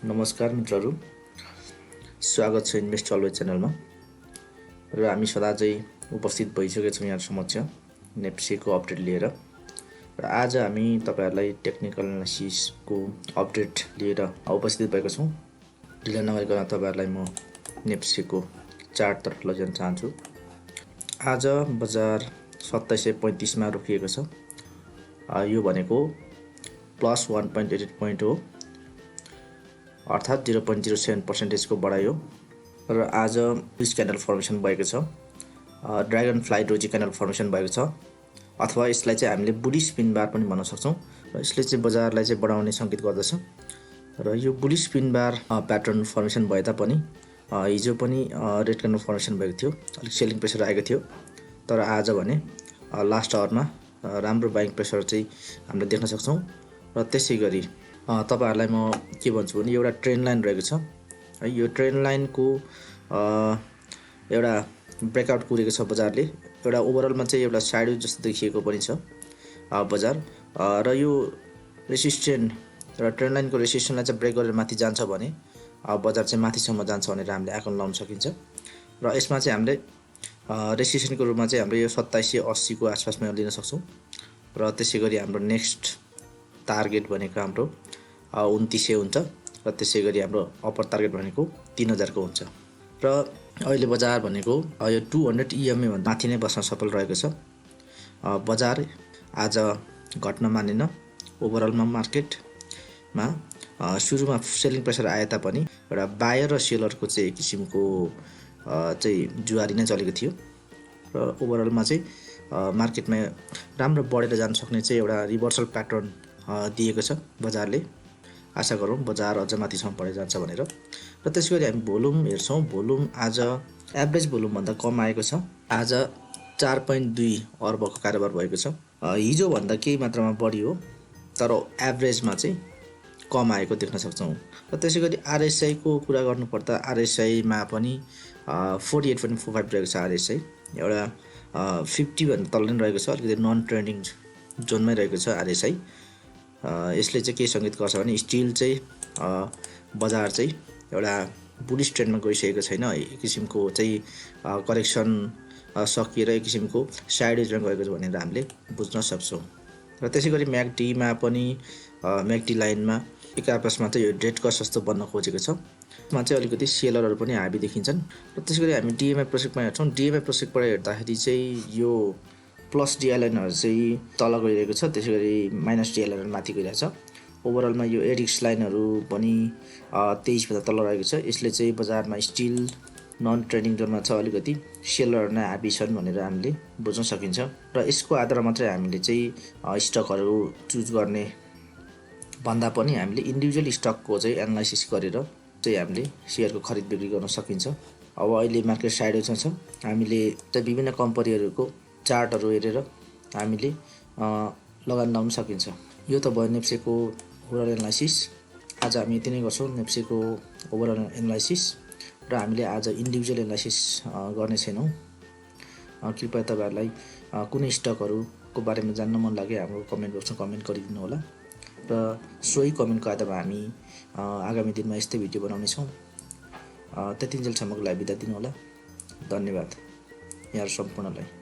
नमस्कार मित्रहरू, स्वागत छ इन्भेस्ट अलवेज च्यानलमा। र हामी सदा चाहिँ उपस्थित भइसकेका छौँ यहाँ समक्ष नेप्सीको अपडेट लिएर। र आज हामी तपाईहरुलाई टेक्निकल एनालिसिसको अपडेट लिएर उपस्थित भएका छौँ। ढिला नगरिकन तपाईहरुलाई म नेप्सीको चार्टतर्फ लैजान चाहन्छु। आज बजार 2735 मा रोकिएको छ। यो भनेको प्लस 1.88 पोइन्ट हो, अर्थात् 0.07% को बढाइ हो। र आज बुलिश क्यान्डल फर्मेसन भएको छ, dragon fly doji candle formation भएको छ, अथवा यसलाई चाहिँ हामीले बुलिश पिन बार पनि भन्न सक्छौँ। र यसले चाहिँ बजारलाई चाहिँ बढाउने संकेत गर्दछ। र यो bullish pin bar pattern formation भए तापनि हिजो पनि रेड क्यान्डल फर्मेसन भएको थियो, अलिक सेलिङ प्रेसर आएको थियो। तर आज भने लास्ट आवरमा राम्रो बाइङ प्रेसर चाहिँ हामीले देख्न सक्छौँ। र त्यसै गरी तपाईहरुलाई म के भन्छु भने एउटा ट्रेन्ड लाइन रहेको छ है। यो ट्रेन्ड लाइनको एउटा ब्रेकआउट कुरेको छ बजारले। एउटा ओभरअलमा चाहिँ एउटा साइडवेज जस्तो देखिएको पनि छ बजार। र यो रेसिस्टेन्ट र ट्रेन्ड लाइनको रेसिस्टेन्टलाई चाहिँ ब्रेक गरेर माथि जान्छ भने बजार चाहिँ माथिसम्म जान्छ भनेर हामीले आकलन लगाउन सकिन्छ। र यसमा चाहिँ हामीले रेसिस्टेन्टको रूपमा चाहिँ हामीले यो 2780 को आसपासमा लिन सक्छौँ। र त्यसै गरी हाम्रो नेक्स्ट टार्गेट भनेको हाम्रो 2900 हुन्छ। र त्यसै गरी हाम्रो अप्पर टार्गेट भनेको 3000 को हुन्छ। र अहिले बजार भनेको यो 200 EMA भन्दा माथि नै बस्न सफल रहेको छ। बजार आज घट्न मानेन। ओभरअलमा मार्केटमा सुरुमा सेलिङ प्रेसर आए तापनि एउटा बायर र सेलरको चाहिँ एक किसिमको चाहिँ जुवारी नै चलेको थियो। र ओभरअलमा चाहिँ मार्केटमा राम्रो बढेर जान सक्ने चाहिँ एउटा रिभर्सल प्याटर्न दिएको छ बजारले। आशा गरौँ बजार अझ माथिसम्म बढेर जान्छ भनेर। र त्यसैगरी हामी भोल्युम हेर्छौँ। भोल्युम आज एभरेज भोल्युम भन्दा कम आएको छ। आज 4.2 अर्बको कारोबार भएको छ। हिजो भन्दा केही मात्रामा बढी हो, तर एभरेजमा चाहिँ कम आएको देख्न सक्छौँ। र त्यसैगरी RSI को कुरा गर्नुपर्दा RSI मा पनि 48.45 रहेको छ। RSI एउटा 50 भन्दा तल नै रहेको छ, अलिकति नन ट्रेन्डिङ जोनमै रहेको छ RSI। यसले चाहिँ के संकेत गर्छ भने स्टिल चाहिँ बजार चाहिँ एउटा बुलिश ट्रेन्डमा गइसकेको छैन। एक किसिमको चाहिँ करेक्सन सकिएर एक किसिमको साइडवेजमा गएको छ भनेर हामीले बुझ्न सक्छौँ। र त्यसैगरी म्याकडीमा पनि म्याकडी लाइनमा एक आपसमा चाहिँ यो डेड कस जस्तो बन्न खोजेको छ। यसमा चाहिँ अलिकति सेलरहरू पनि हाबी देखिन्छन्। र त्यसैगरी हामी DMA प्रोसेक्टमा हेर्छौँ। DMA प्रोसेक्टबाट हेर्दाखेरि चाहिँ यो प्लस DI लाइनहरू चाहिँ तल गइरहेको छ, त्यसैगरी माइनस DI लाइनहरू माथि गइरहेको छ। ओभरअलमा यो एडिक्स लाइनहरू पनि 23 भन्दा तल रहेको छ। यसले चाहिँ बजारमा स्टिल नन ट्रेडिङ जोनमा छ, अलिकति सेलरहरू नै हाबी छन् भनेर हामीले बुझ्न सकिन्छ। र यसको आधारमा मात्रै हामीले चाहिँ स्टकहरू चुज गर्ने भन्दा पनि हामीले इन्डिभिजुअल स्टकको चाहिँ एनालाइसिस गरेर चाहिँ हामीले सेयरको खरिद बिक्री गर्न सकिन्छ। अब अहिले मार्केट साइडवेजमा छ। हामीले चाहिँ विभिन्न कम्पनीहरूको चार्टहरू हेरेर हामीले लगानी लगाउन सकिन्छ। यो त भयो नेप्सीको ओभरअल एनालाइसिस। आज हामी यति नै गर्छौँ नेप्सीको ओभरअल एनालाइसिस। र हामीले आज इन्डिभिजुअल एनालाइसिस गर्ने छैनौँ। कृपया तपाईहरुलाई कुनै स्टकहरूको बारेमा जान्न मन लागे हाम्रो कमेन्ट बक्समा कमेन्ट गरिदिनु होला। र सोही कमेन्टको आधारमा हामी आगामी दिनमा यस्तै भिडियो बनाउनेछौँ। त्यतिन्जेलसम्मको लागि बिदा दिनु होला। धन्यवाद यहाँ सम्पूर्णलाई।